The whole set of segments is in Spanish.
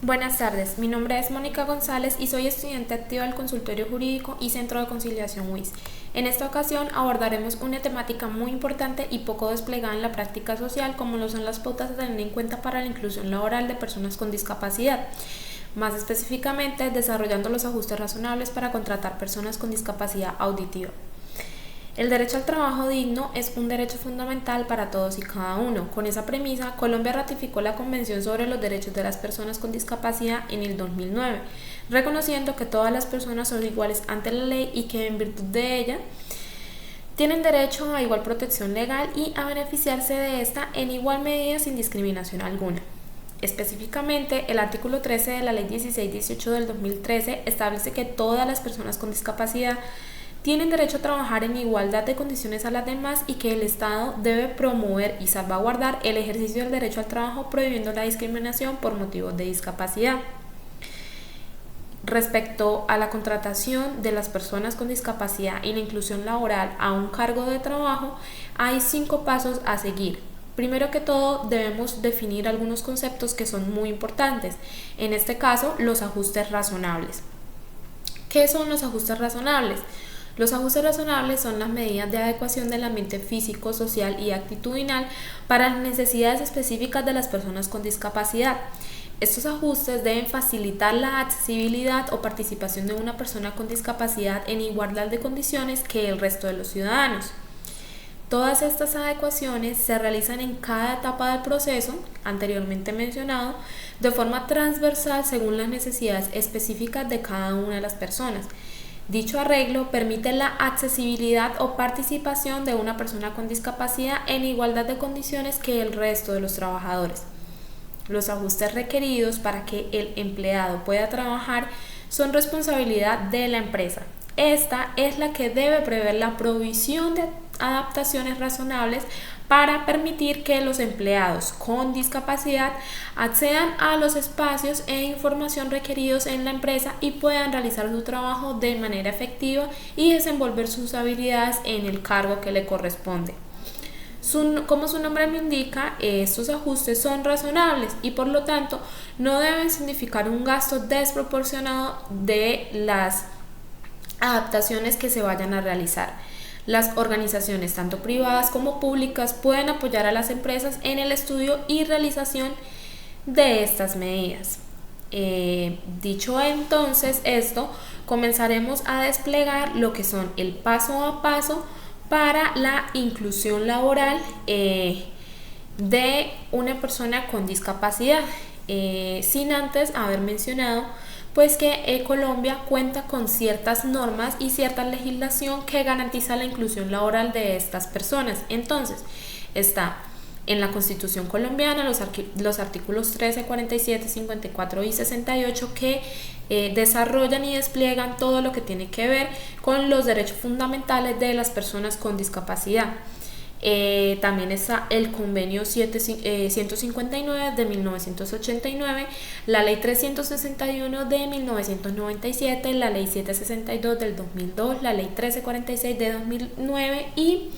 Buenas tardes, mi nombre es Mónica González y soy estudiante activa del Consultorio Jurídico y Centro de Conciliación WIS. En esta ocasión abordaremos una temática muy importante y poco desplegada en la práctica social, como lo son las pautas a tener en cuenta para la inclusión laboral de personas con discapacidad. Más específicamente, desarrollando los ajustes razonables para contratar personas con discapacidad auditiva. El derecho al trabajo digno es un derecho fundamental para todos y cada uno. Con esa premisa, Colombia ratificó la Convención sobre los Derechos de las Personas con Discapacidad en el 2009, reconociendo que todas las personas son iguales ante la ley y que en virtud de ella tienen derecho a igual protección legal y a beneficiarse de esta en igual medida sin discriminación alguna. Específicamente, el artículo 13 de la Ley 1618 del 2013 establece que todas las personas con discapacidad tienen derecho a trabajar en igualdad de condiciones a las demás y que el Estado debe promover y salvaguardar el ejercicio del derecho al trabajo, prohibiendo la discriminación por motivos de discapacidad. Respecto a la contratación de las personas con discapacidad y la inclusión laboral a un cargo de trabajo, hay 5 pasos a seguir. Primero que todo, debemos definir algunos conceptos que son muy importantes. En este caso, los ajustes razonables. ¿Qué son los ajustes razonables? Los ajustes razonables son las medidas de adecuación del ambiente físico, social y actitudinal para las necesidades específicas de las personas con discapacidad. Estos ajustes deben facilitar la accesibilidad o participación de una persona con discapacidad en igualdad de condiciones que el resto de los ciudadanos. Todas estas adecuaciones se realizan en cada etapa del proceso, anteriormente mencionado, de forma transversal según las necesidades específicas de cada una de las personas. Dicho arreglo permite la accesibilidad o participación de una persona con discapacidad en igualdad de condiciones que el resto de los trabajadores. Los ajustes requeridos para que el empleado pueda trabajar son responsabilidad de la empresa. Esta es la que debe prever la provisión de adaptaciones razonables para permitir que los empleados con discapacidad accedan a los espacios e información requeridos en la empresa y puedan realizar su trabajo de manera efectiva y desenvolver sus habilidades en el cargo que le corresponde. Como su nombre lo indica, estos ajustes son razonables y por lo tanto no deben significar un gasto desproporcionado de las adaptaciones que se vayan a realizar. Las organizaciones, tanto privadas como públicas, pueden apoyar a las empresas en el estudio y realización de estas medidas. Dicho entonces esto, comenzaremos a desplegar lo que son el paso a paso para la inclusión laboral de una persona con discapacidad, sin antes haber mencionado pues que Colombia cuenta con ciertas normas y cierta legislación que garantiza la inclusión laboral de estas personas. Entonces, está en la Constitución colombiana los artículos 13, 47, 54 y 68 que desarrollan y despliegan todo lo que tiene que ver con los derechos fundamentales de las personas con discapacidad. También está el convenio 159 de 1989, la ley 361 de 1997, la ley 762 del 2002, la ley 1346 de 2009 y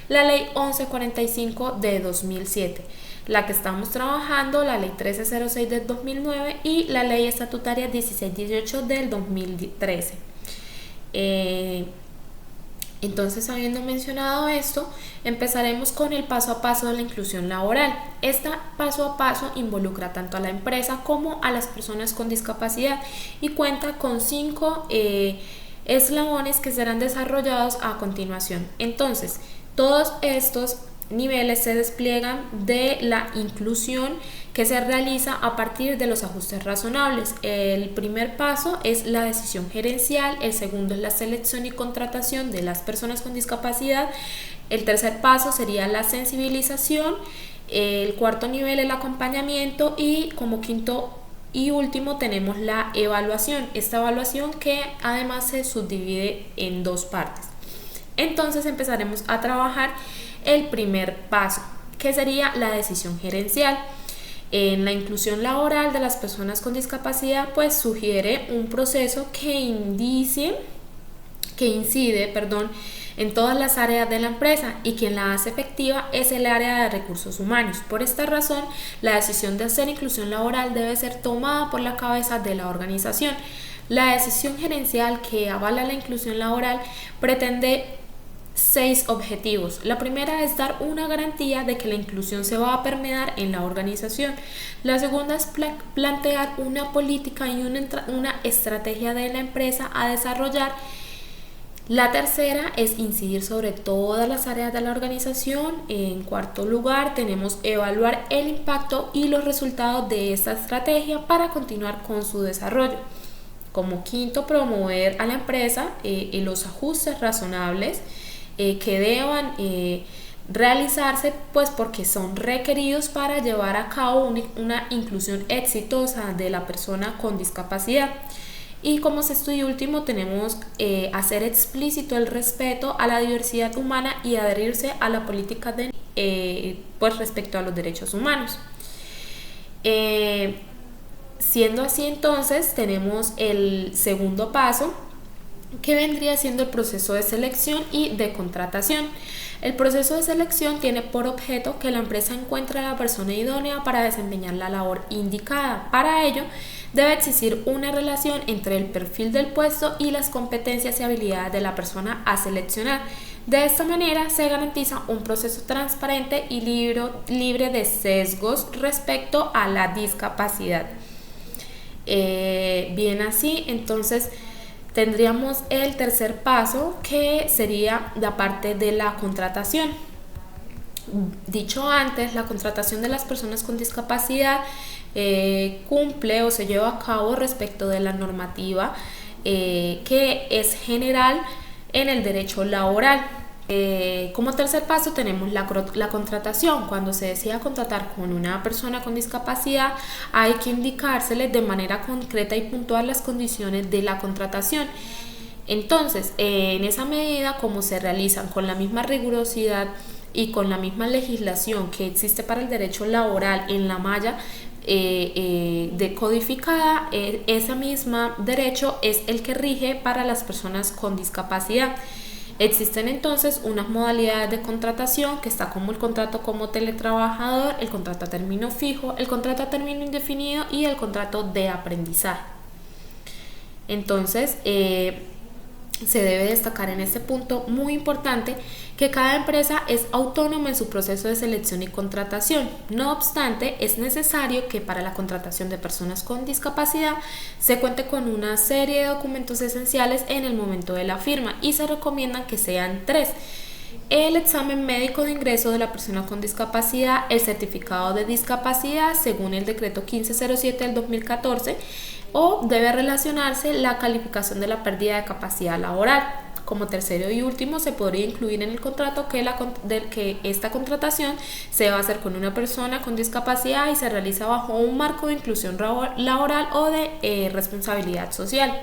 la ley 1145 de 2007. La que estamos trabajando, la ley 1306 del 2009 y la ley estatutaria 1618 del 2013. Entonces, habiendo mencionado esto, empezaremos con el paso a paso de la inclusión laboral. Esta paso a paso involucra tanto a la empresa como a las personas con discapacidad y cuenta con 5 eslabones que serán desarrollados a continuación. Entonces, todos estos niveles se despliegan de la inclusión que se realiza a partir de los ajustes razonables. El primer paso es la decisión gerencial, el segundo es la selección y contratación de las personas con discapacidad, el tercer paso sería la sensibilización, el cuarto nivel el acompañamiento y como quinto y último tenemos la evaluación. Esta evaluación que además se subdivide en 2 partes. Entonces empezaremos a trabajar el primer paso, que sería la decisión gerencial. En la inclusión laboral de las personas con discapacidad, pues sugiere un proceso que incide en todas las áreas de la empresa y quien la hace efectiva es el área de recursos humanos. Por esta razón, la decisión de hacer inclusión laboral debe ser tomada por la cabeza de la organización. La decisión gerencial que avala la inclusión laboral pretende 6 objetivos. La primera es dar una garantía de que la inclusión se va a permear en la organización. La segunda es plantear una política y una estrategia de la empresa a desarrollar. La tercera es incidir sobre todas las áreas de la organización. En cuarto lugar, tenemos evaluar el impacto y los resultados de esta estrategia para continuar con su desarrollo. Como quinto, promover a la empresa los ajustes razonables que deban realizarse, pues porque son requeridos para llevar a cabo una inclusión exitosa de la persona con discapacidad. Y como sexto y último tenemos hacer explícito el respeto a la diversidad humana y adherirse a la política pues respecto a los derechos humanos. Siendo así, entonces tenemos el segundo paso, que vendría siendo el proceso de selección y de contratación. El proceso de selección tiene por objeto que la empresa encuentre a la persona idónea para desempeñar la labor indicada. Para ello, debe existir una relación entre el perfil del puesto y las competencias y habilidades de la persona a seleccionar. De esta manera se garantiza un proceso transparente y libre de sesgos respecto a la discapacidad. Bien, así, entonces tendríamos el tercer paso, que sería la parte de la contratación. Dicho antes, la contratación de las personas con discapacidad cumple o se lleva a cabo respecto de la normativa que es general en el derecho laboral. Como tercer paso tenemos la contratación. Cuando se decida contratar con una persona con discapacidad, hay que indicársele de manera concreta y puntual las condiciones de la contratación. Entonces, en esa medida, como se realizan con la misma rigurosidad y con la misma legislación que existe para el derecho laboral en la malla decodificada, ese mismo derecho es el que rige para las personas con discapacidad. Existen entonces unas modalidades de contratación, que está como el contrato como teletrabajador, el contrato a término fijo, el contrato a término indefinido y el contrato de aprendizaje. Entonces, se debe destacar en este punto muy importante que cada empresa es autónoma en su proceso de selección y contratación. No obstante, es necesario que para la contratación de personas con discapacidad se cuente con una serie de documentos esenciales en el momento de la firma, y se recomiendan que sean 3. El examen médico de ingreso de la persona con discapacidad, el certificado de discapacidad según el decreto 1507 del 2014, o debe relacionarse la calificación de la pérdida de capacidad laboral. Como tercero y último, se podría incluir en el contrato que esta contratación se va a hacer con una persona con discapacidad y se realiza bajo un marco de inclusión laboral o de responsabilidad social.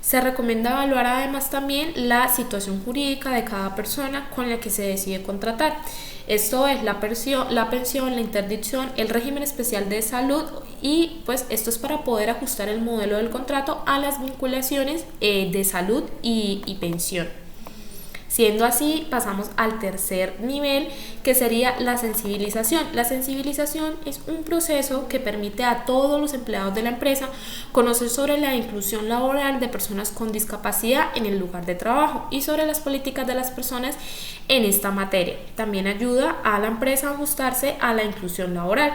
Se recomienda evaluar además también la situación jurídica de cada persona con la que se decide contratar. Esto es la pensión, la interdicción, el régimen especial de salud, y pues esto es para poder ajustar el modelo del contrato a las vinculaciones de salud y pensión. Siendo así, pasamos al tercer nivel, que sería la sensibilización. La sensibilización es un proceso que permite a todos los empleados de la empresa conocer sobre la inclusión laboral de personas con discapacidad en el lugar de trabajo y sobre las políticas de las personas en esta materia. También ayuda a la empresa a ajustarse a la inclusión laboral.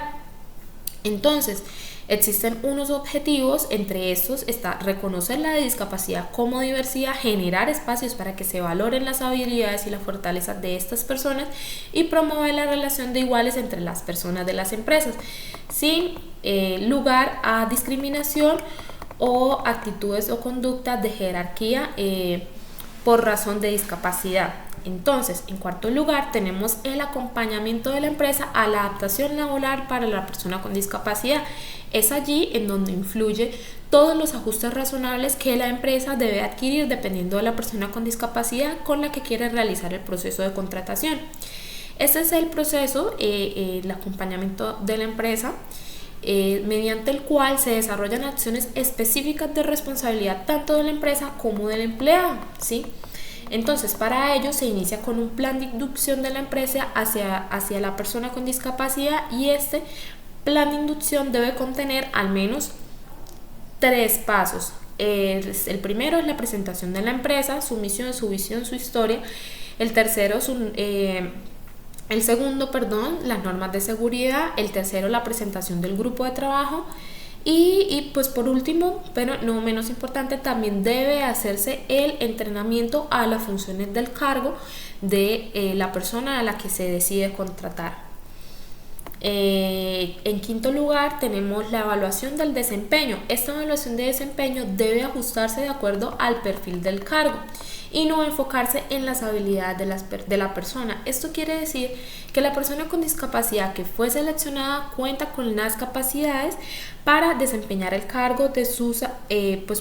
Entonces, existen unos objetivos, entre estos está reconocer la discapacidad como diversidad, generar espacios para que se valoren las habilidades y las fortalezas de estas personas y promover la relación de iguales entre las personas de las empresas, sin lugar a discriminación o actitudes o conductas de jerarquía por razón de discapacidad. Entonces, en cuarto lugar, tenemos el acompañamiento de la empresa a la adaptación laboral para la persona con discapacidad. Es allí en donde influye todos los ajustes razonables que la empresa debe adquirir dependiendo de la persona con discapacidad con la que quiere realizar el proceso de contratación. Este es el proceso, el acompañamiento de la empresa, mediante el cual se desarrollan acciones específicas de responsabilidad tanto de la empresa como del empleado, ¿sí? Entonces, para ello se inicia con un plan de inducción de la empresa hacia la persona con discapacidad, y este plan de inducción debe contener al menos 3 pasos. El primero es la presentación de la empresa, su misión, su visión, su historia. El segundo, las normas de seguridad. El tercero, la presentación del grupo de trabajo. Y pues por último, pero no menos importante, también debe hacerse el entrenamiento a las funciones del cargo de la persona a la que se decide contratar. En quinto lugar, tenemos la evaluación del desempeño. Esta evaluación de desempeño debe ajustarse de acuerdo al perfil del cargo y no enfocarse en las habilidades de la persona. Esto quiere decir que la persona con discapacidad que fue seleccionada cuenta con las capacidades para desempeñar el cargo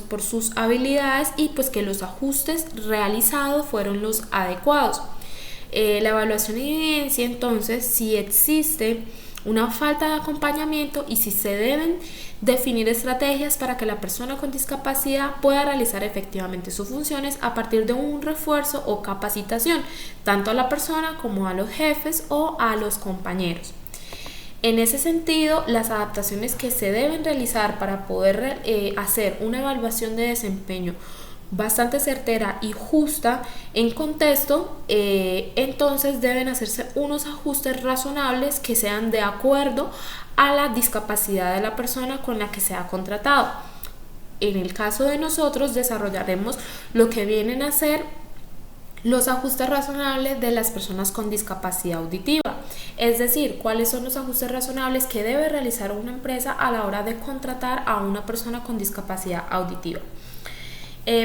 por sus habilidades, y pues que los ajustes realizados fueron los adecuados. La evaluación evidencia entonces si existe una falta de acompañamiento y si se deben definir estrategias para que la persona con discapacidad pueda realizar efectivamente sus funciones a partir de un refuerzo o capacitación, tanto a la persona como a los jefes o a los compañeros. En ese sentido, las adaptaciones que se deben realizar para poder hacer una evaluación de desempeño bastante certera y justa en contexto, entonces deben hacerse unos ajustes razonables que sean de acuerdo a la discapacidad de la persona con la que se ha contratado. En el caso de nosotros, desarrollaremos lo que vienen a ser los ajustes razonables de las personas con discapacidad auditiva, es decir, cuáles son los ajustes razonables que debe realizar una empresa a la hora de contratar a una persona con discapacidad auditiva.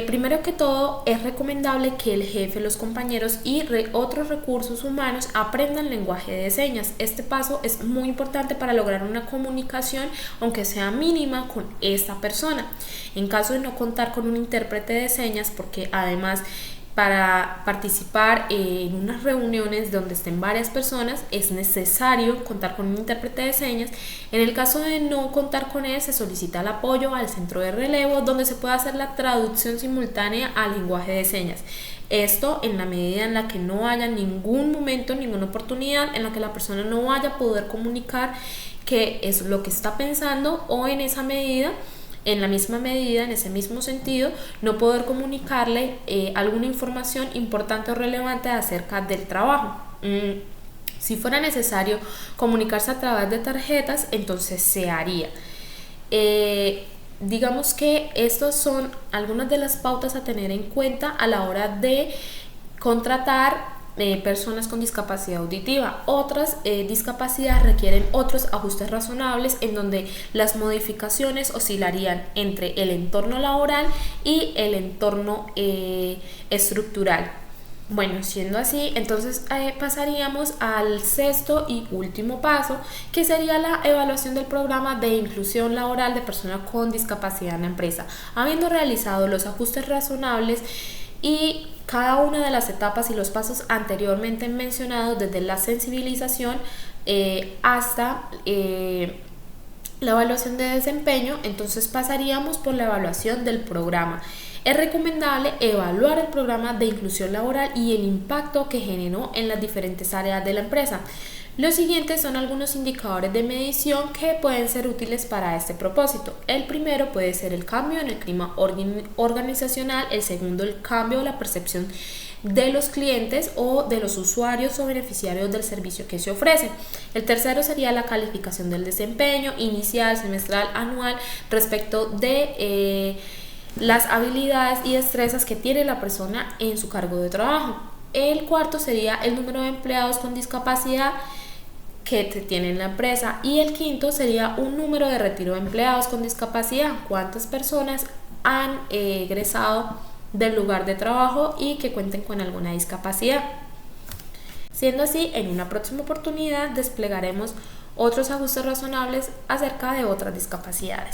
Primero que todo, es recomendable que el jefe, los compañeros y otros recursos humanos aprendan lenguaje de señas. Este paso es muy importante para lograr una comunicación, aunque sea mínima, con esta persona. En caso de no contar con un intérprete de señas, porque además para participar en unas reuniones donde estén varias personas es necesario contar con un intérprete de señas. En el caso de no contar con él, se solicita el apoyo al centro de relevo, donde se puede hacer la traducción simultánea al lenguaje de señas. Esto en la medida en la que no haya ningún momento, ninguna oportunidad en la que la persona no vaya a poder comunicar qué es lo que está pensando, o en esa medida, en la misma medida, en ese mismo sentido, no poder comunicarle alguna información importante o relevante acerca del trabajo. Si fuera necesario comunicarse a través de tarjetas, entonces se haría. Digamos que estas son algunas de las pautas a tener en cuenta a la hora de contratar personas con discapacidad auditiva. Otras discapacidades requieren otros ajustes razonables, en donde las modificaciones oscilarían entre el entorno laboral y el entorno estructural. Bueno, siendo así, entonces pasaríamos al sexto y último paso, que sería la evaluación del programa de inclusión laboral de personas con discapacidad en la empresa. Habiendo realizado los ajustes razonables y cada una de las etapas y los pasos anteriormente mencionados, desde la sensibilización hasta la evaluación de desempeño, entonces pasaríamos por la evaluación del programa. Es recomendable evaluar el programa de inclusión laboral y el impacto que generó en las diferentes áreas de la empresa. Los siguientes son algunos indicadores de medición que pueden ser útiles para este propósito. El primero puede ser el cambio en el clima organizacional, el segundo el cambio de la percepción de los clientes o de los usuarios o beneficiarios del servicio que se ofrece. El tercero sería la calificación del desempeño inicial, semestral, anual respecto de las habilidades y destrezas que tiene la persona en su cargo de trabajo. El cuarto sería el número de empleados con discapacidad que tiene en la empresa, y el quinto sería un número de retiro de empleados con discapacidad, cuántas personas han egresado del lugar de trabajo y que cuenten con alguna discapacidad. Siendo así, en una próxima oportunidad desplegaremos otros ajustes razonables acerca de otras discapacidades.